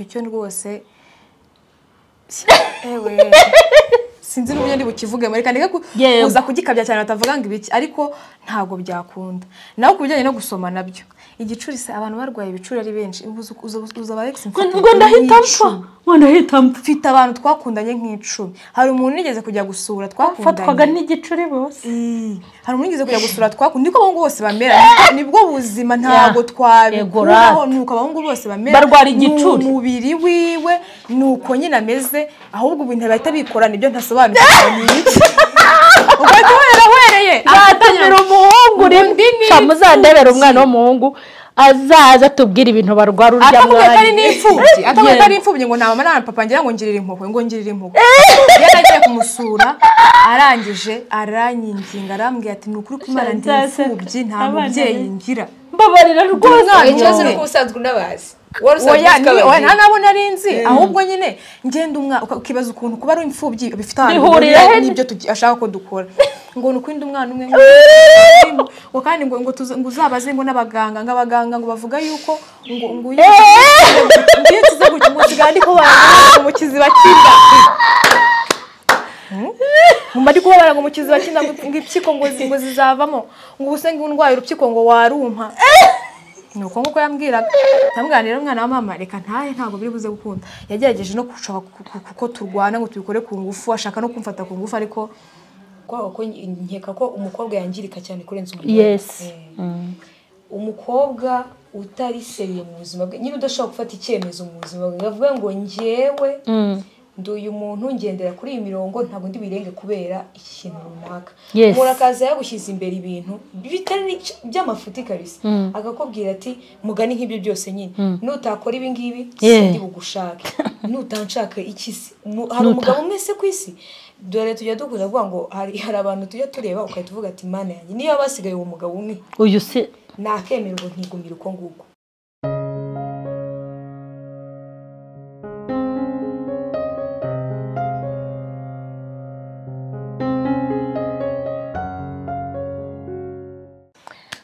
cyo rwose ewe sinzi n'uburyo ndi bukivuge muri kandi kuza kugikabya cyane batavuga ngo ibiki ariko ntago byakunda naho kubijyanye no gusoma nabyo igicuri se abantu barwaye ibicuri ari benshi uza ba ex ngo ndahita mfite abantu twakundanye nk'icumi hari umuntu nigeze kujya gusura twakundanye fatwaga n'igicuri bose hari umuntu nigeze kujya gusura twakundanye niko abahungu bose bamera nibwo buzima ntago twabikuraho nuko abahungu bose bamera barwara igicuri umubiri wiwe nuko nyine ameze ahubwo ibintu bahita bikora nibyo ntasobanukirwa n'iki ubwo atangira umuhungu rimwe muzandebera umwana w'umuhungu azaza tubwira ibintu barwara urya mwana atavuga ari imfubyi ngo nta mama na papa ngira ngo ngirire impuhwe yaragiye kumusura arangije aranyinginga arambwira ati nukuri kumara ndi imfubyi nta mubyeyi ngira mbabarira rwose ikibazo no kusanzwe nabazi oya nabo narinzi ahubwo nyine ngenda ukibaza ukuntu kuba ari imfubyi bifite ahantu n'ibyo ashaka ko dukora ngo nukwinda umwana umwe ngo kandi ngo uzabaze ngo n'abaganga ng'abaganga ngo bavuga yuko ngo ngiye gutyo ngo sigandi ko banga mu kiziba kinda mumari ko baranga mu kiziba kinda ngo ipyiko ngo zizavamo ngo usenge undwaye urupyiko ngo warumpa nuko nguko yambwiraga ntamwanira umwana wa mama reka ntaye ntago biri buze gukunda yagerageje no kushaka kuko turwana ngo tubikore ku ngufu ashaka no kumfata ku ngufu ariko ko nkeka ko umukobwa yangirika cyane kurenza umugore yes umukobwa utari seriye mu buzima bwe nyine udashobora gufata icyemezo mu buzima bwe avuga ngo njyewe nduyu muntu ngendera kuri iyi mirongo ntabwo ndi birenge kubera ikintu runaka murakaza yagushyize imbere ibintu bitari by'amafuti kabisa agakubwira ati mugani nk'ibyo byose nyine nutakora ibi ngibi sindi bugushake nutanshaka iki hari umugabo umwe se ku isi dore tujya dukunda kuvuga ngo hari abantu tujya tureba ukahita uvuga ati mana yanjye niyo basigaye uwo mugabo umwe uyu se nakemerwa ntigumira uko nguko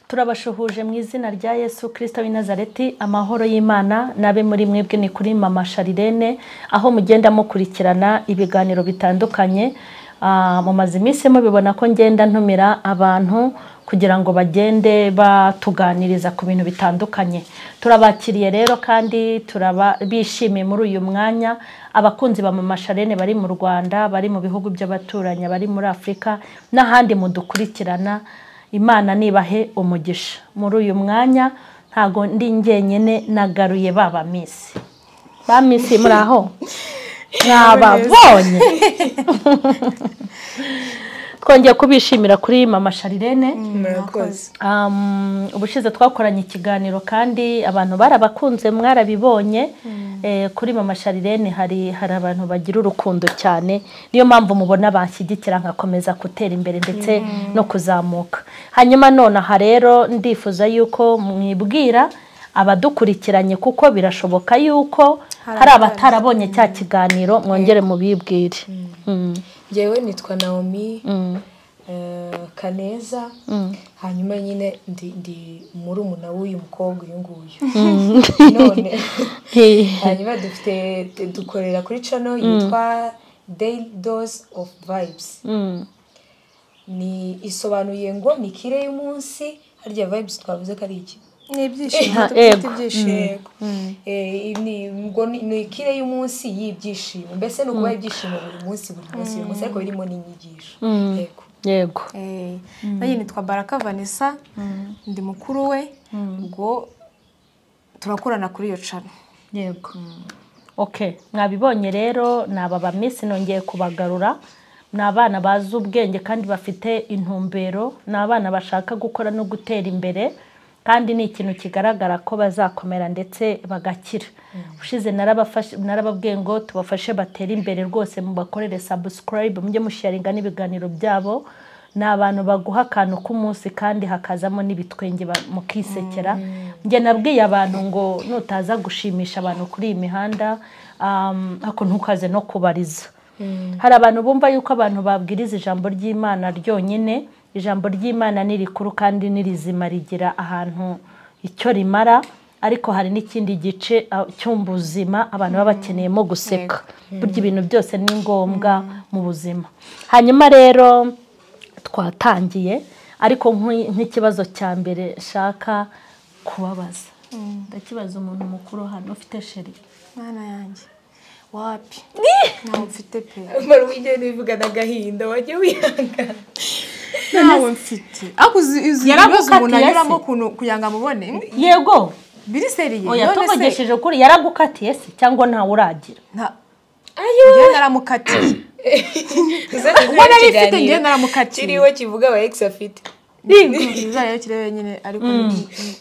turabashuhuje mu izina rya Yesu Kristo w'i Nazareti amahoro y'Imana nabe muri mwebwe ni kuri mama Sharirene aho mugenda mukurikirana ibiganiro bitandukanye mu mazimise mubibona ko ngenda ntumira abantu kugira ngo bagende batuganiriza ku bintu bitandukanye turabakiriye rero kandi bishimiye muri uyu mwanya abakunzi ba mama Sharirene bari mu Rwanda bari mu bihugu by'abaturanyi bari muri Afrika n'ahandi mudukurikirana Imana nibahe umugisha muri uyu mwanya ntago ndi ngenyene nagaruye baba Miss ba Miss muri aho mwababonye twongeye kubishimira kuri mama Sharirene murakoze ubushize twakoranye ikiganiro kandi abantu barabakunze mwarabibonye kuri mama Sharirene hari abantu bagira urukundo cyane niyo mpamvu mubona banshyigikira nkakomeza gutera imbere ndetse no kuzamuka hanyuma none aha rero ndifuza yuko mwibwira abadukurikiranye kuko birashoboka yuko hari abatarabonye cya kiganiro mwongere mubibwire Jewe nitwa Naomi Kaneza hanyuma nyine ndi murumuna w'uyu mukobwa uyu nguyu none hanyuma dukorera kuri channel yitwa Daily Dose of Vibes ni isobanuye ngo ni kire y'umunsi harya vibes twavuze ko ari iki n'ibyishimo ni kire y'umunsi y'ibyishimo mbese no kuba ibyishimo buri munsi ariko birimo n'inyigisho yego nayo nitwa Baraka Vanessa ndi mukuru we ngo turakorana kuri iyo channel yego okay mwabibonye rero naba Miss nongeye kubagarura n'abana bazi ubwenge kandi bafite intumbero n'abana bashaka gukora no gutera imbere kandi ni ikintu kigaragara ko bazakomera ndetse bagakira ushize narababwiye ngo tubafashe batera imbere rwose mu bakorere subscribe mujye musharinga n'ibiganiro byabo n'abantu baguha akantu k'umunsi kandi hakazamo n'ibitwenge mukisekera nge nabwiye abantu ngo nutaza gushimisha abantu kuri iyi mihanda hako ntukaze no kubariza hari abantu bumva yuko abantu babwiriza ijambo ry'Imana ryonyine ijambo ry'Imana ni rikuru kandi ni rizima rigira ahantu icyo rimara ariko hari n'ikindi gice cy'ubuzima abantu baba bakeneyemo guseka burya ibintu byose ni ngombwa mu buzima. Hanyuma rero twatangiye ariko nk'ikibazo cya mbere shaka kubabaza ndakibaza umuntu mukuru hano ufite sheri. Mwana yanjye wapi nawe mfite pe mara wijye nivuga n'agahinda wajye wihanga nawe mfite akuzi yarabibazo umuntu anyuramo kuyanga mubone yego biri seriye oya tuvugesheje kuri yaragukatiye se cyangwa ntawe uragira ayo naramukatiye ubona rifite ngiye naramukatiye kiriwe kivuga aba ex afite bizayo kirebe nyine ariko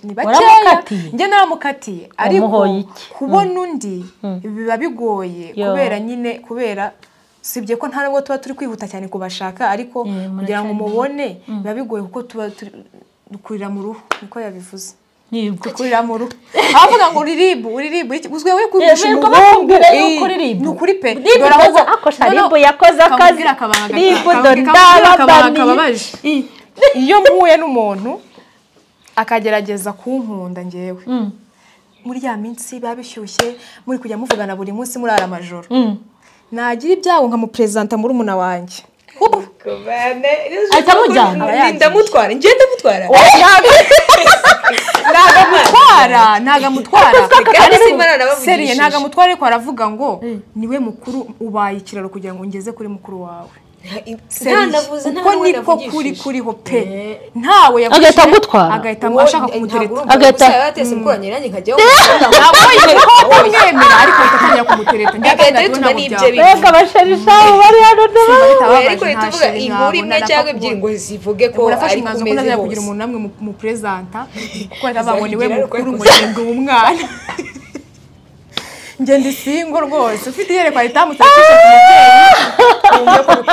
ni bakeya ngiye naramukatiye ariko kubona undi biba bigoye kubera nyine kubera sibye ko nta nubwo tuba turi kwihuta cyane kubashaka ariko kugira ngo mubone biba bigoye kuko tuba dukurira mu ruhu niko yabivuze dukurira mu ruhu avuga ngo uririmbu uzwe we kwigisha umuhungu n'ukuri pe doraho akosha rimbu yakoze akazi rimbu ndababanje iyo mpuye n'umuntu akagerageza kunkunda ngewe muri ya minsi babishyushye muri kujya muvugana buri munsi muri ara majoro nagira ibyawo nkamupresenta muri umuna wanjye ndamutwara ngende mutwara nagamutwara seriye nagamutwara ariko aravuga ngo niwe mukuru ubaye ikiraro kugira ngo ngeze kuri mukuru wawe uko niko kuriho pe ntawe agahita agutwara agahita ashaka kumutereta agahita yatese mukuranye nanjye nkajyaho mwemera ariko itatangira kumutereta agahita bituma n'ibyo bega abasharisha bari hano ariko tuvuga inkuru imwe cyangwa ebyiri ngo zivuge ko ari kumeze kugira umuntu namwe mu presenta kuko atavuga niwe mukuru umugengo w'umwana ngende singo rwose ufite yerekwa ritamutakisha ku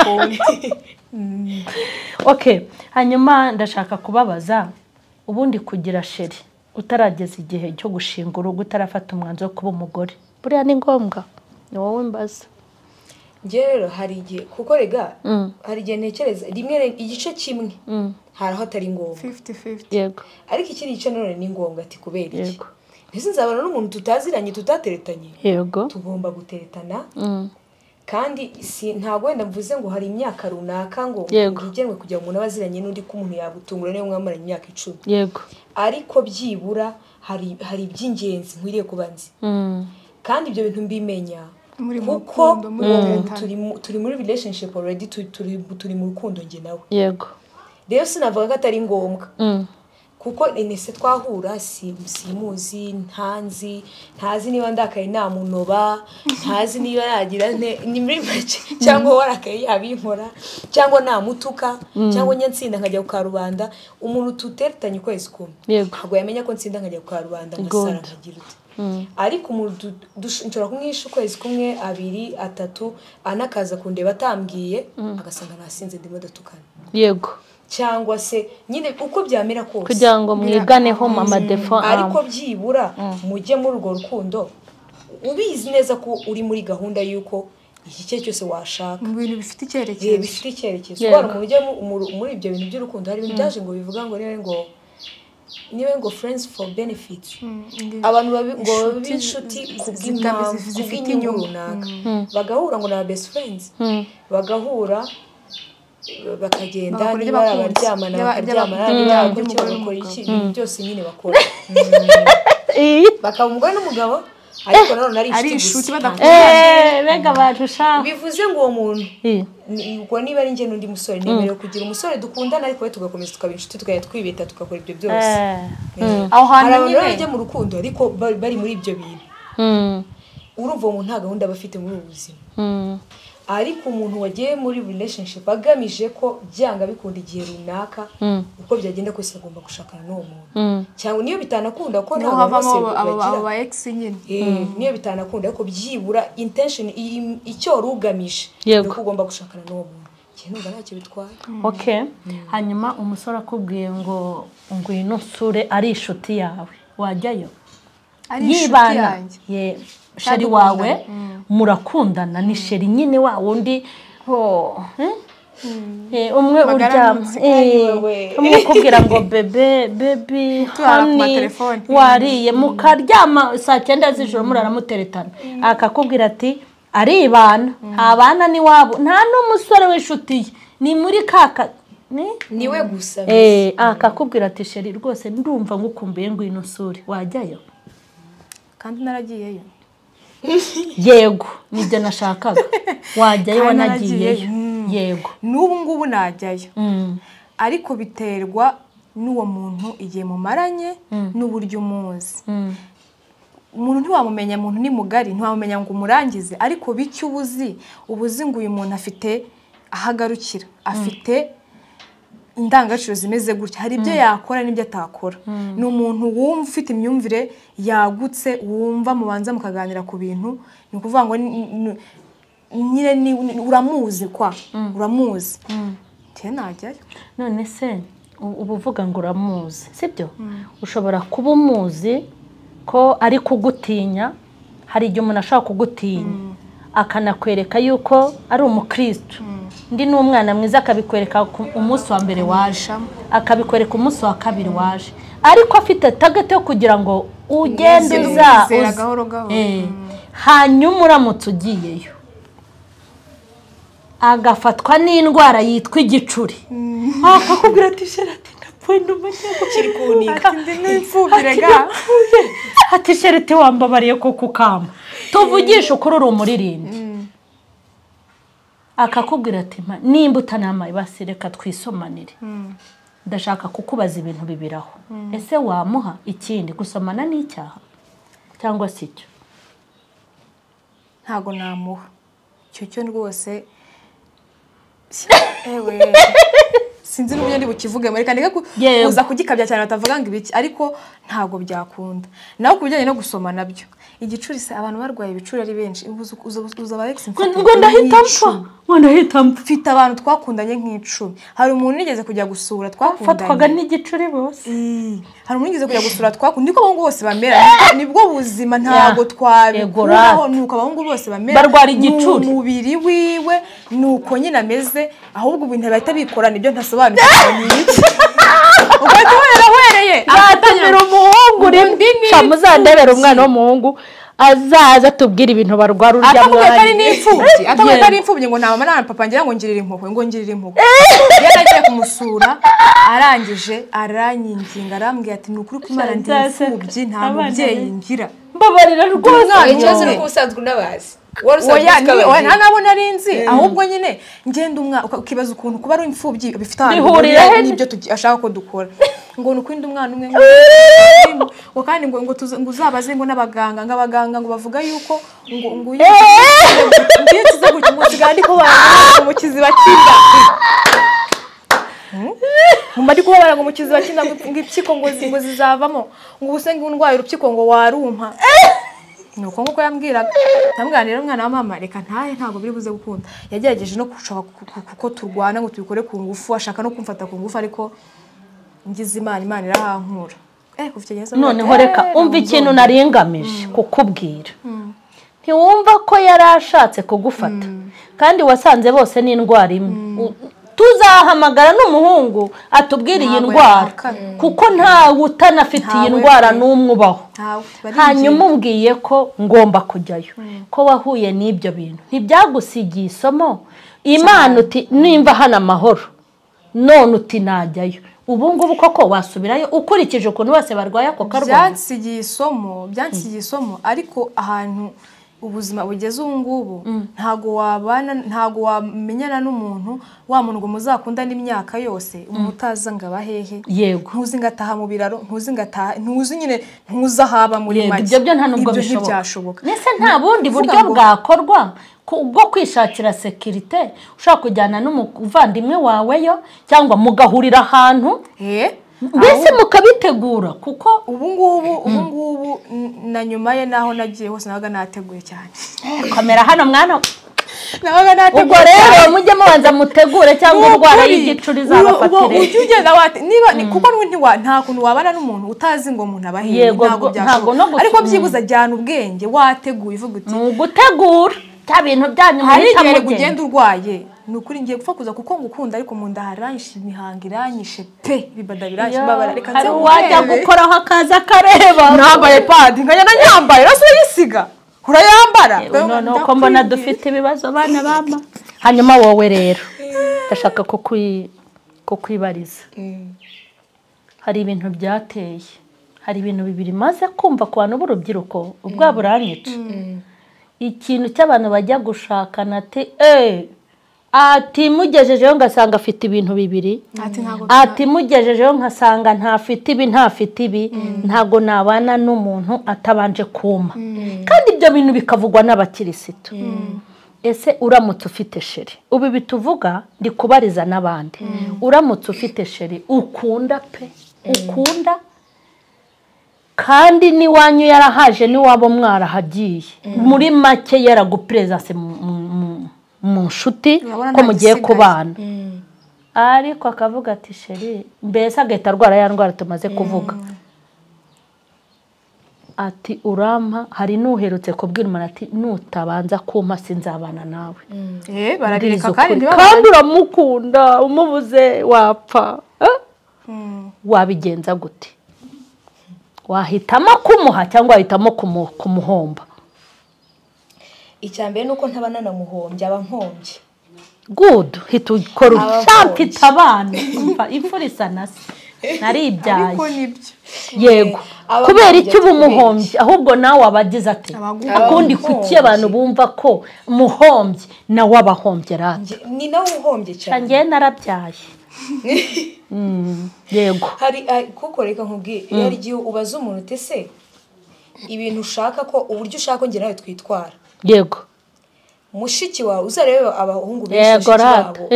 mubyeyi okay hanyuma ndashaka kubabaza ubundi kugira sheri utarageza igihe cyo gushinga urugo utarafata umwanzuro wo kuba umugore buriya ni ngombwa ni wowe mbaza rero hari igihe kuko rega hari igihe ntekereza rimwe igice kimwe hari aho atari ngombwa 50-50 yego ariko ikindi gice none ni ngombwa ati kubera iki ese nzabana n'umuntu tutaziranye tutateretanye yego tugomba guteretana kandi ntago wenda mvuze ngo hari imyaka runaka ngo ngigenwe kugira ngo umuntu abaziranye n'undi ko umuntu yagutungura niyo mwamaranye imyaka 10 yego ariko byibura hari by'ingenzi nkwiriye kubanzi kandi ibyo bintu mbimenya kuko turi muri relationship already turi mu rukundo nge nawe yego rero sinavuga ko atari ngombwa kuko nese twahura simuzi ntazi niba ndakaye namunoba ntazi niba yagira ni muri make cyangwa warakaye yabinkora cyangwa namutuka cyangwa nyantsinda nkajya ku Karubanda umuntu tuteretanye ukwezi kumwe ntabwo yamenya ko ntsinda nkajya ku Karubanda ngasara nkagira uti ariko umuntu nshobora kumwisha ukwezi kumwe 2 3 anakaza kundeba atambwiye agasanga nasinze ndimo datukana yego cyangwa se nyine uko byamera kose kugira ngo mwiganeho mama defo ariko byibura mujye muri urwo rukundo ubizi neza ko uri muri gahunda yuko iki cyo cyose washaka mu bintu bifite icyerekezo bifite icyerekezo kwa mujye muri ibyo bintu by'urukundo hari ibintu byaje ngo bivuga ngo niwe ngo friends for benefits abantu ngo b'inshuti kubw'inyungu runaka bagahura ngo na best friends bagahura bakagenda niba abaryamana bakaryamana bakora iki byose nyine bakora bakaba umugore n'umugabo ariko none ari inshuti badakunda bega barusha bivuze ngo uwo muntu ubwo niba ari nge n'undi musore nemerewe kugira umusore dukundana ariko we tugakomeza tukaba inshuti tukajya twibeta tugakora ibyo byose aho hantu nyine bajya mu rukundo ariko bari muri ibyo bintu urumva uwo muntu nta gahunda aba afite muri ubu buzima ariko umuntu wagiye muri relationship agamije ko byanga bikunda igihe runaka uko byagenda kose agomba gushakana n'uwo muntu cyangwa niyo bitanakunda ko nta bose aba ex nyine niyo bitanakunda ariko byibura intention icyo rugamije nuko ugomba gushakana n'uwo muntu kintu ntacyo bitwaye okay hanyuma umusore akubwiye ngo ngwino sure ari inshuti yawe wajyayo yibana sheri wawe murakundana ni sheri nyine wa wundi umwe uryama umwe ukubwira ngo baby honey wariye mukaryama saa 9 z'ijoro muraramuteretana akakubwira ati aribana ntabana ni wabo nta n'umusore w'inshuti ye ni muri kaka niwe gusa akakubwira ati sheri rwose ndumva ngukumbuye ngwino suri wajyayo kandi naragiyeyo yego nibyo nashakaga wajyayo wanagiyeyo yego n'ubu ngubu najyayo ariko biterwa n'uwo muntu igihe mumaranye n'uburyo umuzi umuntu ntiwamumenya umuntu ni mugari ntiwamumenya ngo umurangize ariko bicyo ubuzi ngo uyu muntu afite ahagarukira afite indangagaciro zimeze gutya hari ibyo yakora n'ibyo atakora ni umuntu wumva ufite imyumvire yagutse wumva mubanza mukaganira ku bintu ni ukuvuga ngo nyine uramuzi uramuzi najyayo none se uba uvuga ngo uramuzi sibyo ushobora kuba umuzi ko ari kugutinya hari igihe umuntu ashaka kugutinya akanakwereka yuko ari umukristo ndi n'umwana mwiza akabikwereka umunsi wa mbere waje akabikwereka umunsi wa kabiri waje ariko afite target yo kugira ngo ugende uza hanyuma uramutse ugiyeyo agafatwa n'indwara yitwa igicuri akakubwira ati sherati ndapfuye ndumenya kiri kunika ati n'imfubirega ati sherati wambabariye ko kukama tuvugisha ukuri uri umuririmbyi akakubwira ati nimba utanamaye basi reka twisomanire ndashaka kukubaza ibintu bibiraho ese wamuha ikindi gusomana n'icyaha cyangwa se icyo ntago namuha cyo rwose sinzi n'uburyo ndi bukivuge muri kandi kuza kugikabya cyane batavuga ngo ibiki ariko ntago byakunda naho kubijyanye no gusoma nabyo igicuri se abantu barwaye ibicuri ari benshi uza ba ex ngo ndahita mpfa mfite abantu twakundanye nk'icumi hari umuntu nigeze kujya gusura twakundanye fatwaga n'igicuri bose hari umuntu nigeze kujya gusura twakundanye niko abahungu bose bamera nibwo buzima ntago twabikuraho nuko abahungu bose bamera barwara igicuri umubiri wiwe nuko nyine ameze ahubwo ibintu bahita bikorana ibyo ntasobanukirwa n'iki ubwo wereye atangira umuhungu rimwe muzandebera umwana w'umuhungu azaza tubwira ibintu barwara urya mwana atavuga ari imfubyi ngo nta mama na papa ngira ngo ngirire impuhwe yaragiye kumusura arangije aranyinginga arambwira ati nukuri kumara ndi imfubyi nta mubyeyi ngira mbabarira rwose ikibazo no kusanzwe unabazi nta nabo narinzi ahubwo nyine ngenda ukibaza ukuntu kuba ari imfubyi bifite ahantu n'ibyo ashaka ko dukora ngo nukwinda umwana umwe ngo kandi ngo uzabaze ngo n'abaganga ngo bavuga yuko ngo iyo tuza gutya ngo sigandi ko baranga mu kiziba cy'inda mumari ko baranga mu kiziba cy'inda ngo impyiko ngo zizavamo ngo ubuse ngo ndwaye urupyiko ngo warumpa nuko nguko yambwiraga namwanira umwana wa mama reka ntahe ntago biri buze gukunda yagerageje no gushaka kuko turwana ngo tubikore ku ngufu ashaka no kumfata ku ngufu ariko ngize imana irahankura noneho reka umva ikintu naringamije kukubwira ntiwumva ko yari ashatse kugufata kandi wasanze bose n'indwara imwe tuzahamagara n'umuhungu atubwira iyi ndwara kuko ntawe utanafite iyi ndwara n'umwe ubaho hanyuma umbwiye ko ngomba kujyayo ko wahuye n'ibyo bintu ntibyagusigiye isomo imana uti nimba hano amahoro none uti najyayo ubu ngubu koko wasubirayo ukurikije ukuntu bose barwaye ako karwara byansigiye isomo ariko ahantu ubuzima bugeze ubu ngubu ntago wamenyana n'umuntu wa muntu ngo muzakunda n'imyaka yose umutaza ngo abahehe yego ntuzi ngataha mu biraro ntuzi nyine ntuzahaba muri make ibyo byo nta nubwo bishoboka nese nta bundi buryo bwakorwa bwo kwishakira sekirite ushaka kujyana n'umuvandimwe waweyo cyangwa mugahurira ahantu mbese mukabitegura kuko ubu ngubu na nyuma ye naho nagiye hose nabaga nateguye cyane kamera hano mwana nabaga nateguye ubwo rero mujye mubanza mutegure cyangwa indwara y'igicuri zabafatire ujye ugenda niba kuko nta kuntu wabana n'umuntu utazi ngo umuntu abahiye ntabwo byashoboka ariko byibuze ajyana ubwenge wateguye uvuga uti ni ugutegura bya bintu byanyu hari igihe ugenda urwaye nukuri ngiye gupfa kuza kuko ngukunda ariko mu nda haranyishe imihanga iranyishe pe bibada biranyishe babara reka nze wajya gukoraho akaza kareba nambaye padi nkajya nanyambaye rase uyisiga urayambara none uko mbona dufite ibibazo bana bama hanyuma wowe rero ndashaka ko kwibariza hari ibintu byateye hari ibintu bibiri maze kumva ku bantu b'urubyiruko ubwa buranyica ikintu cy'abantu bajya gushakana ati mugejejeho ngasanga afite ibintu bibiri ati mugejejeho nkasanga ntafite ibi ntago nabana n'umuntu atabanje kuma kandi ibyo bintu bikavugwa n'abakirisitu ese uramutse ufite sheri ubu bituvuga ndi kubariza n'abandi uramutse ufite sheri ukunda ukunda kandi n'iwanyu yarahaje n'iwabo mwarahagiye muri make yaraguperezase mu nshuti ko mugiye kubana ariko akavuga ati sheri mbese agahita arwara ya ndwara tumaze kuvuga ati urampa hari n'uherutse kubwira umuntu ati nutabanza kumpa sinzabana nawe barabireka kandi uramukunda umubuze wapfa wabigenza gute wahitamo kumuha cyangwa wahitamo kumuhomba icyambere nuko ntabana na muhombye aba nkombye good hita ukora ushaka itabana imfura isa na se naribyaye yego kubera icyo uba umuhombye ahubwo nawe abagize ati akundi kuki abantu bumva ko muhombye nawe abahombye rati ni nawe uhombye cyane njye narabyaye yego hari kuko reka nkubwire hari igihe ubaza umuntu utese ibintu ushaka ko uburyo ushaka ngira nawe twitwara yego mushiki wawe uzarebe abahungu benshi babo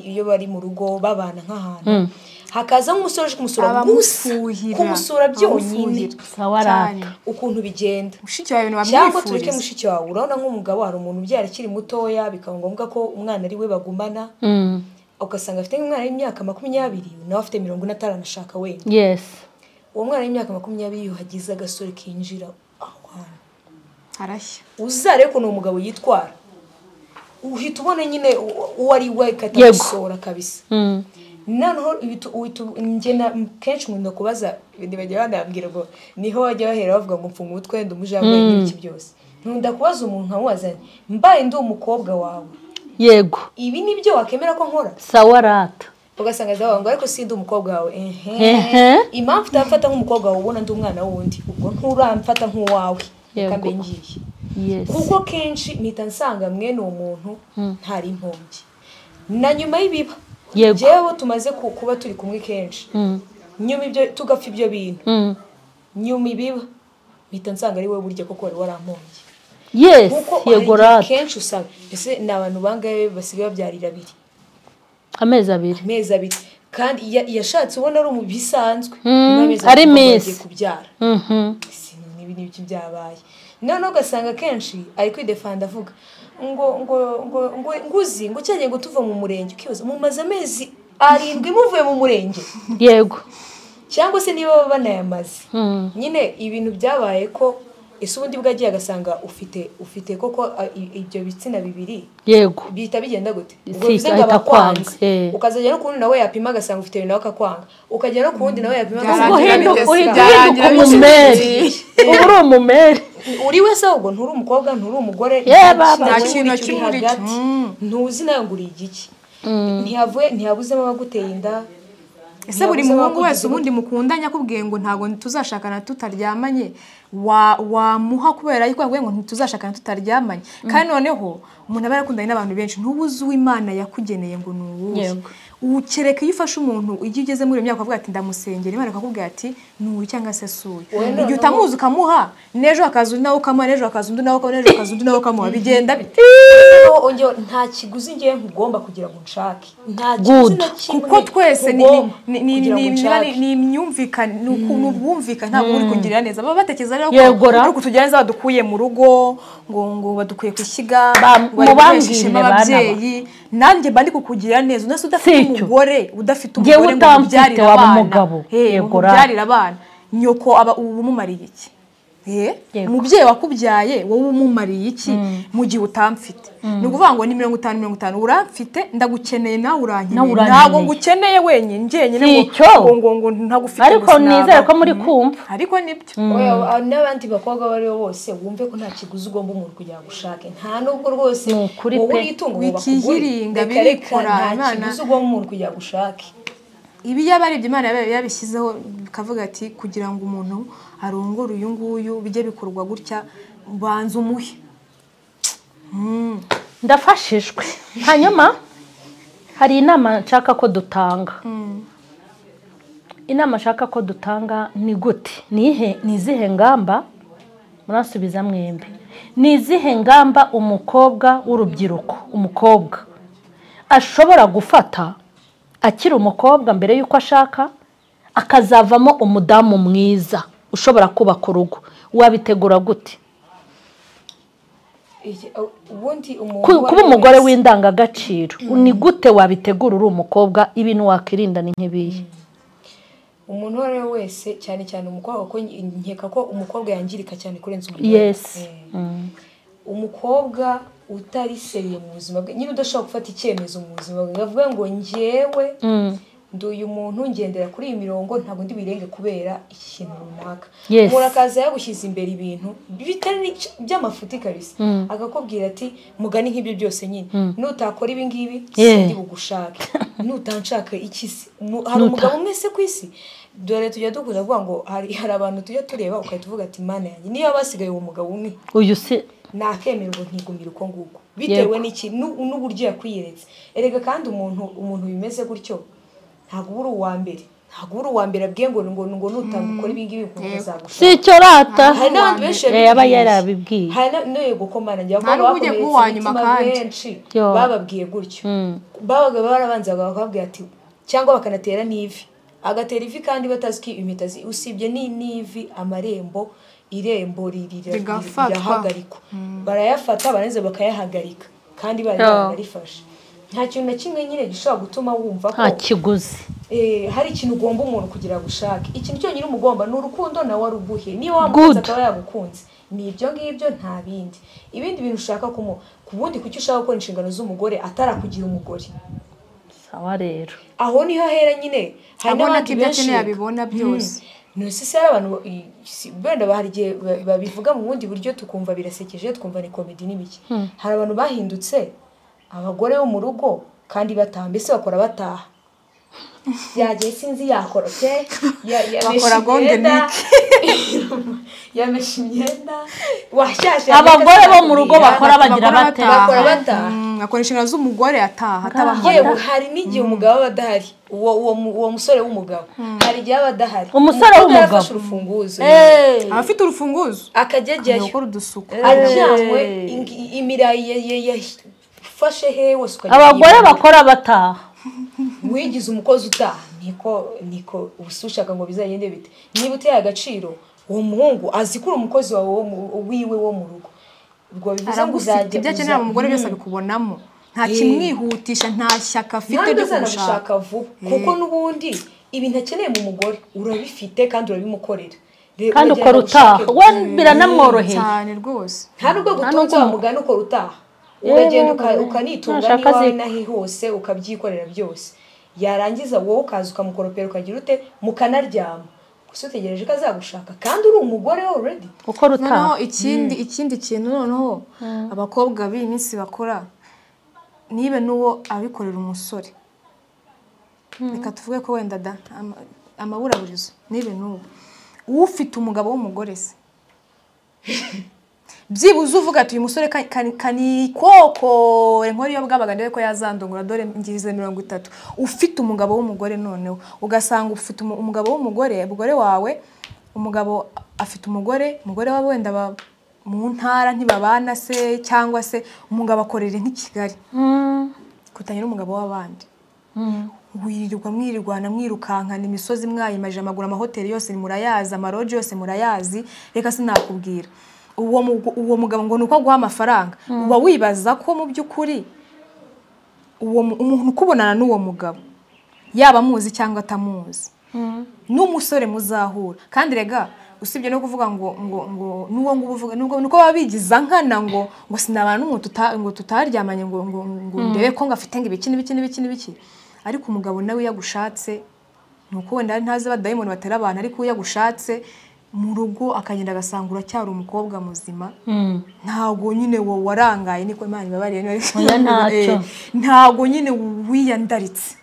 iyo bari mu rugo babana nk'ahantu hakaza nk'umusore uje kumusura kumusura byonyine ukuntu bigenda mushiki wawe cyangwa tureke mushiki wawe urabona nk'umugabo hari umuntu ubyara akiri mutoya bikaba ngombwa ko umwana ari we bagumana ugasanga afite nk'umwana w'imyaka 20 nawe afite 50 anashaka wenda yes uwo mwana w'imyaka 20 yuhagize agasore kinjira arashya uzarebe ko umugabo yitwara uhita ubona nyine uwo ari we katamusora kabisa noneho njye kenshi nkunda kubaza bajya bandambwira ngo niho wajya bahera bavuga ngo mfunga umutwe ndumujamwe n'ibiki byose nkunda kubaza umuntu nkamubazanye mbaye ndi umukobwa wawe yego ibi nibyo wakemera ko nkora sawa rata ugasanga zawe ngo ariko sindi umukobwa wawe impamvu utafata nk'umukobwa wawe ubona ndi umwana wundi ubwo nturamfata nk'uwawe kambe ngiye kuko kenshi mpita nsanga mwene uwo muntu ntari impungi na nyuma y'ibiba jewe tumaze kuba turi kumwe kenshi nyuma ibyo tugapfa ibyo bintu nyuma ibiba mpita nsanga ari wowe burya koko wari warampungi yes yego rata kenshi usanga ese ni abantu bangaye basigaye babyarira amezi abiri kandi yashatse ubona ari bisanzwe ari mezi kubyara n'ibiki byabaye noneho ugasanga kenshi ari kwidefanda avuga ngo nguzi ngo cyanye ngo tuva mu murenge ukibaza mumaze amezi 7 muvuye mu murenge yego cyangwa se niba banayamaze nyine ibintu byabaye ko ese ubundi bwagiye agasanga ufite koko ibyo bitsina bibiri yego bihita bigenda gute ubwo bize ngo abakwanze ukazajya no kundi nawe yapima agasanga ufite nawe akakwanga ukajya no kundi nawe yapima agasanga umumeri uri umumeri uri wese ahubwo nturi umukobwa nturi umugore nta kintu kimuri ntuzi nawe ngo uri igiki ntiyabuzemo abaguteye inda ese buri muhungu wese ubundi mukundanya akubwiye ngo ntago tuzashakana tutaryamanye wamuha kubera yuko yavuye ngo ntituzashakana tutaryamanye kandi noneho umuntu aba yarakundanye n'abantu benshi ntubuze uw'Imana yakugeneye ngo nuwuhe ukereka iyo ufashe umuntu igihe ugeze muri iyo myaka ukavuga ati ndamusengera Imana akakubwira ati nuwe cyangwa se suye igihe utamuzi ukamuha nejo akaza undi nawe ukamuha nejo akaza undi nawe ukamuha nejo akaza undi nawe ukamuha bigenda bite nta kiguzi ngiye nkugomba kugira ngo nshake nta kiguzi kuko twese ni imyumvikane n'ukuntu bwumvikana ntabwo uri kugirira neza baba batekereza rero ko ari kutujyana neza badukuye mu rugo ngo badukuye ku ishyiga mubangire ababyeyi nanjye bandi kukugirira neza unase udafite umugore udafite umugore ngo ubyarire abana yego byarira abana nyoko aba umumariye iki umubyeyi wakubyaye wowe umumariye iki mu gihe utamfite ni ukuvuga ngo ni 50-50 uramfite ndagukeneye nawe urankeneye ntabwo ngukeneye wenyine njyenyine ngo ntagufite ariko nizere ko muri kumva ariko nibyo n'abandi bakobwa bari bose wumve ko nta kiguzi ugomba umuntu kugira ngo ushake nta nubwo rwose wowe witunga ngo bikihiringa birikora nta kiguzi ugomba umuntu kugira ngo ushake ibi yabarebye Imana yabishyizeho bikavuga ati kugira ngo umuntu arongore uyu nguyu bijye bikorwa gutya banza umuhe ndafashijwe hanyuma hari inama nshaka ko dutanga inama nshaka ko dutanga ni gute ni izihe ngamba murasubiza mwembi ni izihe ngamba umukobwa w'urubyiruko umukobwa ashobora gufata akiri umukobwa mbere y'uko ashaka akazavamo umudamu mwiza ushobora kubaka urugo wabitegura gute kuba umugore w'indangagaciro ni gute wabitegura uri umukobwa ibintu wakirinda ni nk'ibihe umuntu uwo ari we wese cyane cyane umukobwa kuko nkeka ko umukobwa yangirika cyane kurenza umugore umukobwa utari seriye mu buzima bwe nyine udashobora gufata icyemezo mu buzima bwe avuga ngo njyewe nduyu muntu ngendera kuri iyi mirongo ntabwo ndi birenge kubera ikintu runaka umuntu akaza yagushyize imbere ibintu bitari by'amafuti kabisa agakubwira ati mugani nk'ibyo byose nyine nutakora ibi ngibi sindi bugushake nutanshaka iki se hari umugabo umwe se ku isi dore tujya dukunda kuvuga ngo hari abantu tujya tureba ukahita uvuga ati mana yanjye niyo basigaye uwo mugabo umwe uyu se nakemerwa ntigumira uko nguko bitewe n'iki n'uburyo yakwiyeretse erega kandi umuntu bimeze gutyo ntabwo uri uwa mbere ntabwo uri uwa mbere abwiye ngo nutanga ukora ibi ngibi kuzagushaka si icyo rata hari n'abandi benshi yaba yarabibwiye hari n'uyu gukomana njya ko bakomeretse benshi bababwiye gutyo babaga barabanzaga bakababwira ati cyangwa bakanatera n'ivi agatera ivi kandi batazi ko impeta usibye n'ivi amarembo irembo rirahagarikwa barayafata barangiza bakayahagarika kandi barifashe nta kintu na kimwe nyine gishobora gutuma wumva ko nta kiguzi hari ikintu ugomba umuntu kugira ngo ushake ikintu cyonyine umugomba ni urukundo nawe waruguhe niyo wamukunze akaba yagukunze ni ibyo ngibyo nta bindi ibindi bintu ushaka ku bundi kuki ushaka gukora inshingano z'umugore atarakugira umugore sawa rero aho niho hera nyine hari n'abandi benshi yabibona byose nose hari abantu benda bahari igihe babivuga mu bundi buryo tukumva birasekeje twumva ni komedi n'ibiki hari abantu bahindutse abagore bo mu rugo kandi bataha mbese bakora bataha yagiye sinzi yakora bakora gongenike yamesha imyenda washyashya abagore bo mu rugo bakora bagira bataha akora inshingano z'umugore ataha yewe hari n'igihe umugabo aba adahari uwo musore w'umugabo hari igihe aba adahari umusore w'umugabo afashe urufunguzo abafite urufunguzo akajya ajyayo ajyanywe imirayi yafashe he wose abagore bakora bataha wigize umukozi utaha niko ubusushaka ngo bizagende bite niba uteye agaciro uwo muhungu azikura umukozi wawe wiwe wo mu rugo ubwo bivuze ngo uzajya ibyo akenera umugore byose abikubonamo nta kimwihutisha nta shyaka afite ryo gushaka vuba kuko n'ubundi ibintu akeneye mu mugore urabifite kandi urabimukorera kandi ukora utaha we biranamworoheye cyane rwose nta nubwo gutunze wa mugani ukora utaha uragenda ukanitunga niba nahi hose ukabyikorera byose yarangiza wowe ukaza ukamukoropera ukagira ute mukanaryama gusa utegereje ko azagushaka kandi uri umugore already ukora utaha ikindi kintu noneho abakobwa b'iyi minsi bakora nibe n'uwo abikorera umusore reka tuvuge ko wenda amaburaburizo nibe n'uwo ufite umugabo w'umugore se byibuze uvuga ati uyu musore kanikoko inkori yo bwabaga ndebe ko yazandongora dore ngize 30 ufite umugabo w'umugore noneho ugasanga ufite umugabo w'umugore umugore wawe umugabo afite umugore wawe wenda mu ntara ntibabana se cyangwa se umugabo akorera nk'Ikigali kutanyira umugabo w'abandi wirirwa mwirirwana mwirukankana imisozi mwayimaje amaguru amahoteli yose murayazi amaroje yose murayazi reka sinakubwira uwo mugabo ngo nuko aguha amafaranga uba wibaza ko mu by'ukuri uwo umuntu ukubonana n'uwo mugabo yaba muzi cyangwa atamuzi n'umusore muzahura kandi rega usibye no kuvuga ngo nuwo uvuga nuko babigiza nkana ngo sinabana n'umuntu ngo tutaryamanye ngo ndebe ko ngafite ngo ibiki ariko umugabo nawe yagushatse nuko wenda ntazi badayimoni batera abantu ariko yagushatse mu rugo akagenda agasangura cyari umukobwa muzima ntago nyine wo warangaye niko Imana ibabariye ntago nyine wiyandaritse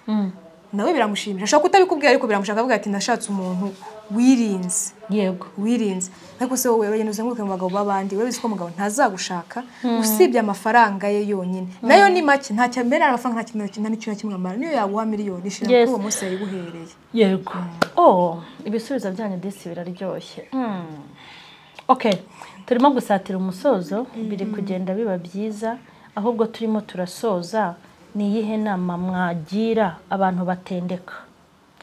nawe biramushimisha ashaka kutabikubwira ariko biramushaka avuga ati nashatse umuntu wirinze yego wirinze ariko se wowe uragenda uzenguruke mu bagabo babandi wewe biziko umugabo ntazagushaka usibye amafaranga ye yonyine nayo ni make nta cyambere amafaranga nta n'icyo kimwe amara niyo yaguha miliyoni ishira kuri uwo munsi yari guhereye yego ibisubizo byanyu disi biraryoshye okay turimo gusatira umusozo biri kugenda biba byiza ahubwo turimo turasoza ni yihe nama mwagira abantu batendeka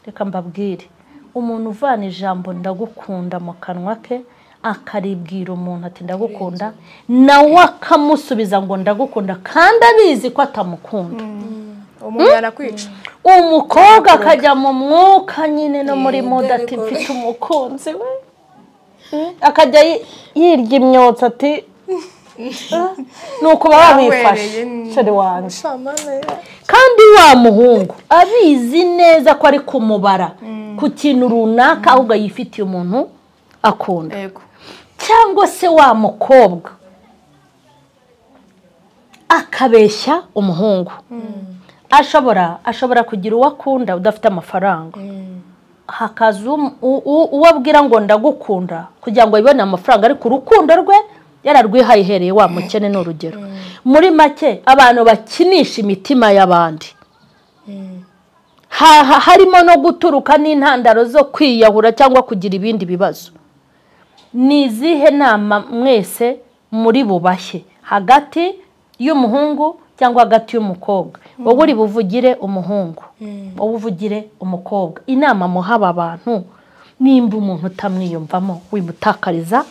reka mbabwire umuntu uvana ijambo ndagukunda mu kanwa ke akaribwira umuntu ati ndagukunda nawe akamusubiza ngo ndagukunda kandi abizi ko atamukunda umuntu arakwica umukobwa akajya mu mwuka nyine no muri moda ati mfite umukunzi we akajya yirya imyotsi ati nuko baba bifashe shari wanjye kandi wa muhungu abizi neza ko ari kumubara ku kintu runaka ahubwo yifitiye umuntu akunda cyangwa se wa mukobwa akabeshya umuhungu ashobora kugira uwo akunda udafite amafaranga hakaza uwo abwira ngo ndagukunda kugira ngo yibone amafaranga ariko urukundo rwe yararwihayihereye wa mukene n'urugero muri make abantu bakinisha imitima y'abandi harimo no guturuka n'intandaro zo kwiyahura cyangwa kugira ibindi bibazo ni izihe nama mwese muri bubashye hagati y'umuhungu cyangwa hagati y'umukobwa wowe uri buvugire umuhungu wowe uvugire umukobwa inama muhaba abantu nimba umuntu utamwiyumvamo wimutakariza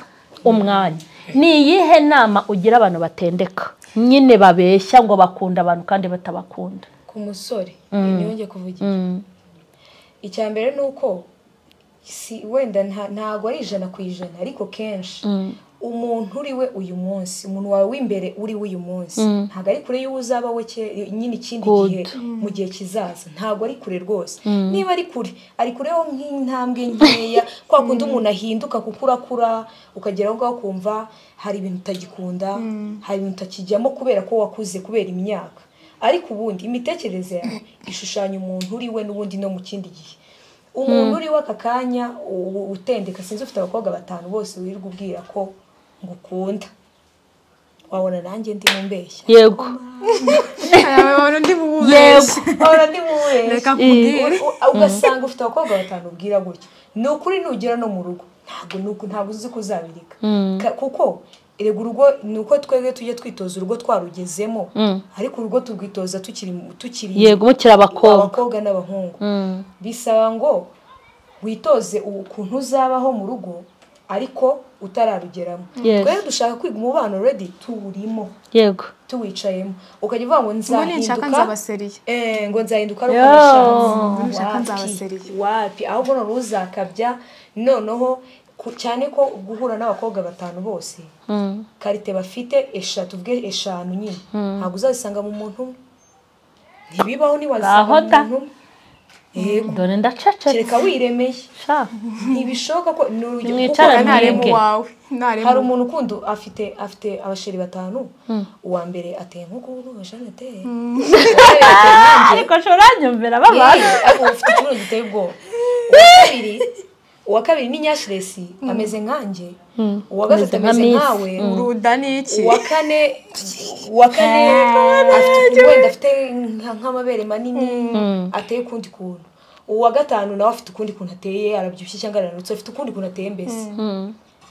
umwanya ni iyihe nama ugira abantu batendeka nyine babeshya ngo bakunda abantu kandi batabakunda ku musore niyongeye kuvugira icya mbere ni uko wenda ntabwo ari 100% ariko kenshi umuntu uri we uyu munsi umuntu wawe w'imbere uri we uyu munsi ntabwo ari kure y'uwo uzaba we nyine ikindi gihe mu gihe kizaza ntabwo ari kure rwose niba ari kureho nk'intambwe nkeya kwa kundi umuntu ahinduka kuko urakura ukageraho ngaho kumva hari ibintu utagikunda hari ibintu utakijyamo kubera ko wakuze kubera imyaka ariko ubundi imitekerereze yawe ishushanya umuntu uri we n'ubundi no mu kindi gihe umuntu uri we aka kanya utendeka sinzi ufite abakobwa 5 bose wirirwa ubwira ko ngukunda wabona nanjye ndi mumbeshya yego wabona ndi mubeshya reka kubwira ugasanga ufite abakobwa 5 ubwira gutyo ni ukuri nugira no mu rugo ntabwo uzi kuzabirika kuko erega urugo nuko twebwe tujye twitoza urugo twarugezemo ariko urugo turwitoza tukiri yego mukira abakobwa n'abahungu bisaba ngo witoze ukuntu uzabaho mu rugo ariko utararugeramo twebwe dushaka kwiga umubano ready tuwurimo yego tuwicayemo ukajya uvuga ngo nzahinduka ngo nzahinduka ari uko nzabaseriye wapi ahubwo none uzakabya noneho cyane ko guhura n'abakobwa 5 bose karite bafite 5 nyine ntabwo uzazisanga mu muntu ntibibaho ni wazisanga mu muntu dore ndacecetse reka wiremeye ntibishoboka ko mwicara ntaremwe wawe hari umuntu ukundi afite abasheri 5 uwa mbere ateye nkuko ubashana ateye ariko shoranyumvira babana ufite ikibazo giteye ubwoba uwa kabiri ni nyashiresi ameze nkanjye uwa gatatu ameze nkawe uruda niki uwa kane afite nk'amabere manini ateye kundi kuntu uwa 5 nawe afite ukundi kuntu ateye arabyibushye cyangwa aranutse afite ukundi kuntu ateye mbese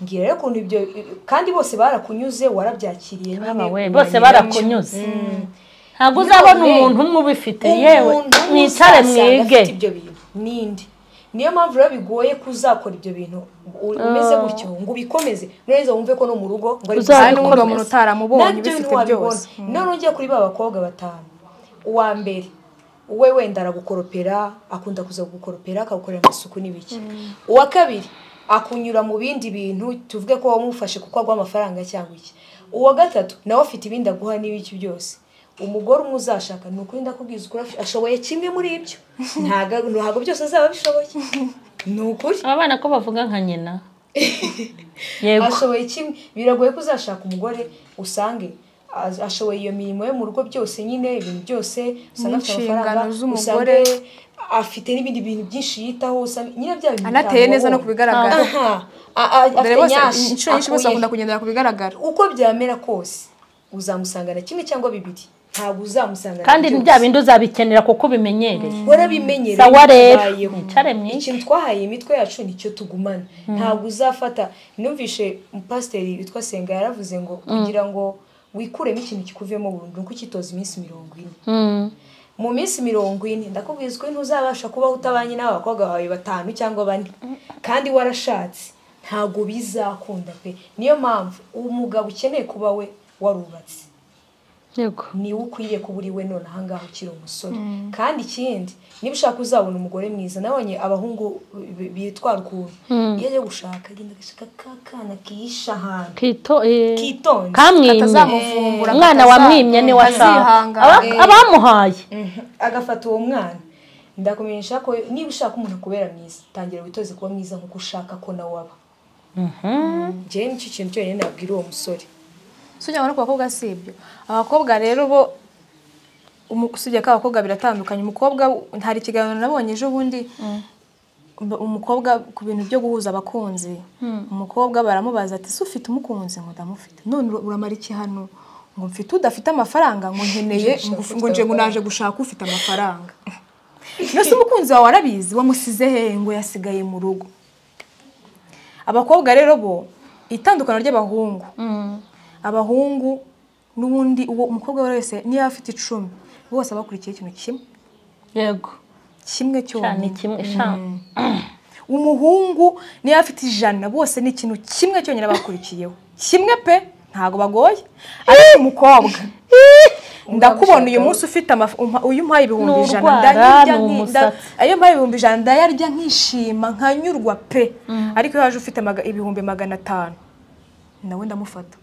ngira rero kuntu ibyo kandi bose barakunyuze warabyakiriye nyine bose barakunyuze ntabwo uzabona umuntu umwe ubifite yewe mwicare mwige ibyo bintu nindi niyo mpamvu rero bigoye kuzakora ibyo bintu umeze gutyo ngo ubikomeze neza wumve ko no mu rugo ngo ari n'uwo muntu utaramubonye bifite byose none ugiye kuri ba bakobwa 5 uwa mbere we wenda aragukoropera akunda kuza gukoropera akagukorera amasuku n'ibiki uwa kabiri akunyura mu bindi bintu tuvuge ko wamufashe kuko agwa amafaranga cyangwa iki. Uwa gatatu nawe afite ibindi aguha n'ibiki byose. Umugore umwe uzashaka ni ukuri ndakubwiza ukuri ashoboye kimwe muri ibyo. Ntago byose azaba bishoboye. Ni ukuri. Abana ko bavuga nka nyina. Yego. Ashoboye kimwe. Biragoye ko uzashaka umugore usange ashoboye iyo mirimo yo mu rugo byose nyine ibintu byose usanga afite amafaranga z'umugore afite n'ibindi bintu byinshi yitaho nyine bya bintu anateye neza no kubigaragara. Afite nyinshi nyinshi bose akunda kugendera kubigaragara. Uko byamera kose uzamusangana kimwe cyangwa bibiri. Ntabwo uzamusangana kandi bya bindi uzabikenera kuko bimenyereye. Warabimenyereye. Sawa rero nicare mwe. Ikintu twahaye imitwe yacu nicyo tugumana. Ntabwo uzafata numvishe umupasiteri witwa Senga yaravuze ngo kugira ngo wikuremo ikintu kikuvemo burundu ko kitoza iminsi 40. Mu minsi 40 ndakubwizwa ko ntuzabasha kubaho utabanye n'abakobwa bawe 5 cyangwa 4 kandi warashatse ntago bizakunda pe. Niyo mpamvu umugabo ukeneye kuba we warubatse. Yego. Ni ukwiriye kuburi we none ahangaho ukiri umusore. Kandi ikindi niba ushaka uzabona umugore mwiza nabonye abahungu bitwara ukuntu iyo aje gushaka agenda agashaka kakana kisha ahantu kitonze kamwimye umwana wamwimye ni washaka abamuhaye agafata uwo mwana. Ndakumenyesha ko niba ushaka umuntu kubera mwiza tangira witoze kuba mwiza nkuko ushaka ko nawe waba. Je n'iki kintu cyo nyine nabwira uwo musore. Sujya ngo abakobwa sibyo. Abakobwa rero bo usibye ko abakobwa biratandukanye. Umukobwa hari ikiganiro nabonye ejo bundi umukobwa ku bintu byo guhuza abakunzi. Umukobwa baramubaza ati se ufite umukunzi ngo ndamufite none uramara iki hano ngo mfite udafite amafaranga ngo nkeneye ngo nje ngo naje gushaka ufite amafaranga. Nose umukunzi wawe arabizi wamusize he ngo yasigaye mu rugo. Abakobwa rero bo itandukano ry'abahungu. Abahungu nubundi uwo umukobwa wese niyo afite 10 bose abakurikiye ikintu kimwe. Yego. Kimwe cyo cyane kimwe umuhungu niyo afite 100 bose ni ikintu kimwe cyo nyine bakurikiyeho. Kimwe pe ntago bagoye. Ariko umukobwa ndakubona uyu munsi ufite uyu mpaye 100 ndanyirya ayo mpaye 100 ndayarya nkishima nkanyurwa pe. Ariko yaje ufite 500 nawe ndamufata.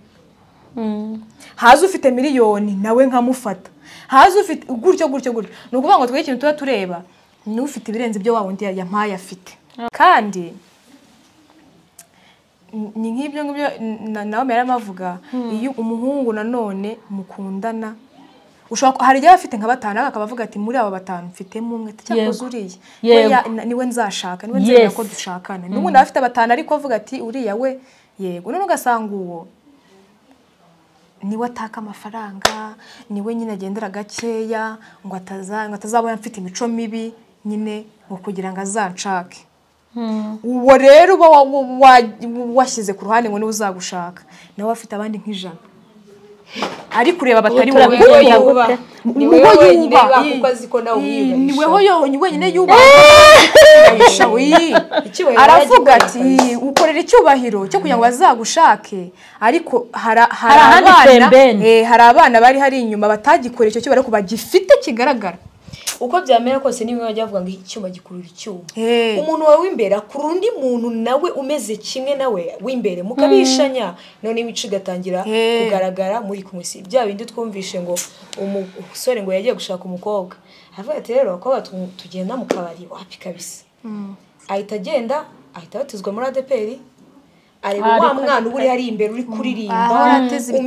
Haza ufite miliyoni nawe nkamufata. Haza ufite gutyo nukuvuga ngo twe ikintu tuba tureba ni ufite ibirenze byo wawo ndi yampaye afite. Kandi ni nk'ibyo ngibyo nawe meramavuga iyo umuhungu nanone mukundana ushaka hari igihe afite nka 5 akabavuga ati muri abo 5 mfitemo umwe cyakoze uriye niwe nzashaka niwe nzenya ko dushakana. N'ubundi afite 5 ariko avuga ati uriya we yego none ugasanga uwo niwe ataka amafaranga niwe nyine agendera gakeya ngo atazabona mfite imico mibi nyine ngo kugira ngo azanshake. Uwo rero uba washyize ku ruhande ngo niwe uzagushaka nawe afite abandi nk'ijana ari kureba batari wowe niwe yuba kuko aziko nawe niweho wenyine yuba aravuga ati ukorera icyubahiro cyo kugira ngo bazagushake. Ariko hari abana bari hari inyuma batagikorera icyo cyubahiro ko bagifite kigaragara. Uko byamera kose niwe wajya avuga ngo icyuma gikurura icyuma. Umuntu wawe w'imbere akurura undi muntu nawe umeze kimwe nawe w'imbere mukabishanya none imico igatangira kugaragara muri kumwe. Bya bindi twumvishe ngo umusore ngo yagiye gushaka umukobwa avuga ati rero abakobwa tugenda mu kabari wapi kabisa. Ahita agenda ahita batizwa muri ADPR areba wa mwana uri hari imbere uri kuririmba umeze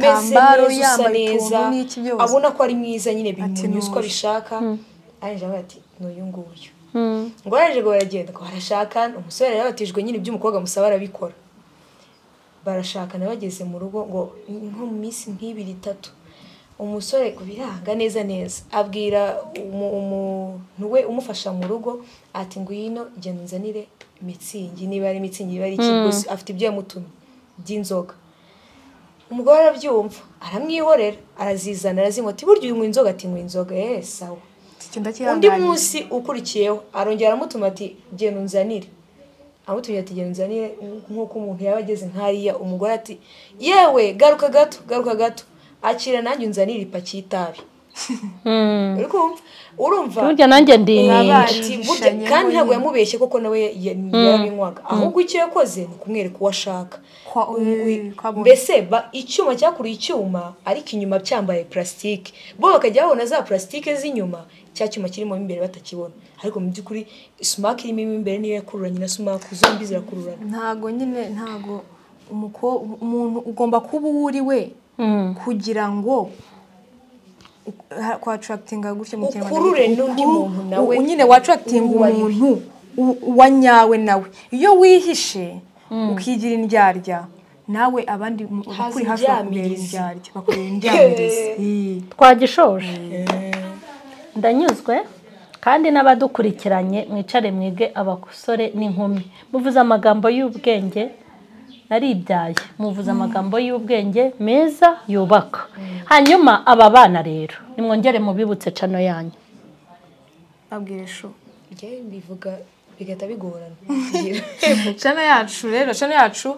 neza abona ko ari mwiza nyine bimunyuzwa bishaka. Aje bati n'uyu nguyu ngo araje ngo baragenda ko barashaka umusore yabatijwe nyine by'umukobwa musaba arabikora barashakana bageze mu rugo ngo nko mu minsi 2-3 umusore kubiranga neza abwira umuntu we umufasha mu rugo ati ngwino genda nzanire mitsingi niba ari mitsingi bari kigusi afite ibyo yamutumye by'inzoga. Umugore arabyumva aramwihorera arazizana arazimoti buryo uyu inzoga ati inzoga sawa. Undi munsi ukurikiyeho arongera aramutuma ati genda unzanire amutumye ati genda unzanire nkuko umuntu yabageze nkariya. Umugore ati yewe garuka gato akira nanjye unzanire ipaki y'itabi urumva burya nanjye ndininja kandi ntabwo yamubeshye koko nawe yarabinywaga ahubwo icyo yakoze ni kumwereka uwo ashaka mbese icyuma cyakuruye icyuma ariko inyuma cyambaye plastique bo bakajya babona za plastique z'inyuma cya cyuma kirimo imbere batakibona ariko mu by'ukuri sumac irimo imbere niyo yakururanye na sumac zombi zirakururana ntago umuntu ugomba kuba uri we kugira ngo kwa attractinga gutyo mu kintu ukurure n'undi muntu nawe nyine wa attractinga umuntu wanyawe nawe iyo wihishe ukigira indyarya nawe abandi kuri hafi bakurira indyamirizi twagishoje ndanyuzwe kandi n'abadukurikiranye mwicare mwige abasore n'inkumi muvuze amagambo y'ubwenge naribyaye muvuze amagambo y'ubwenge meza yubaka hanyuma aba bana rero nimwongere mubibutse cano yanyu abwire sho ngiye bivuga bigata bigorana cano yacu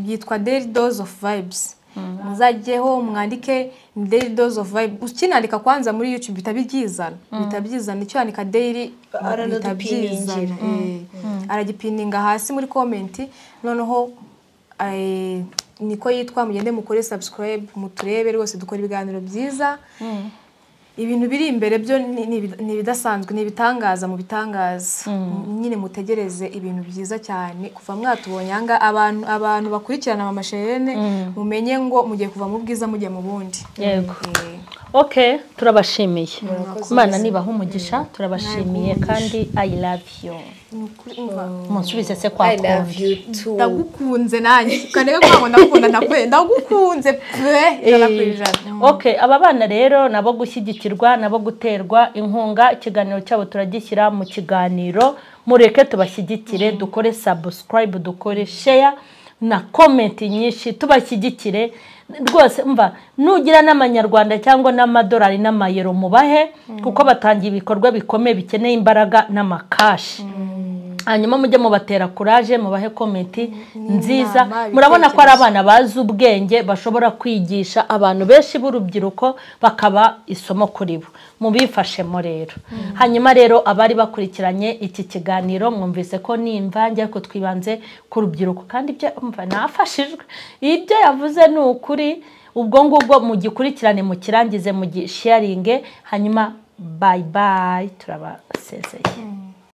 yitwa Daily Dose of Vibes muzajyeho mwandike Daily Dose of Vibes ukinandika kwanza muri YouTube bitabyizana icyo andika daily bitabyizana aragipininga hasi muri comment noneho niko yitwa mugende mukore subscribe muturebe rwose dukora ibiganiro byiza ibintu biri imbere byo ni bidasanzwe ni bitangaza mu bitangaza nyine mutegereze ibintu byiza cyane kuva mwatubonye anga abantu bakurikirana mama Sherene mumenye ngo mugiye kuva mu bwiza mujye mu bundi yego okay turabashimiye Imana nibaha umugisha turabashimiye kandi I love you munsubize se kwa ndagukunze nanjye kanega kwa ndakunda ndagukunze pe okay aba bana rero nabo gushyigikirwa nabo guterwa inkunga ikiganiro cyabo turagishyira mu kiganiro mureke tubashyigikire dukore subscribe dukore share na comment nyinshi tubashyigikire rwose mva nugira n'amanyarwanda cyangwa n'amadolari n'amayero mubahe kuko batangiye ibikorwa bikomeye bikeneye imbaraga n'amakashi hanyuma mujye mubatera courage mubahe komenti nziza murabona ko ari abana bazi ubwenge bashobora kwigisha abantu benshi b'urubyiruko bakaba isomo kuri bo mubifashemo rero hanyuma rero abari bakurikiranye iki kiganiro mwumvise ko nimvange ariko twibanze ku rubyiruko kandi ibyo mva nafashijwe ibyo yavuze ni ukuri ubwo ngubwo mugikurikirane mukirangize mugisharinge hanyuma bye bye turabasezeye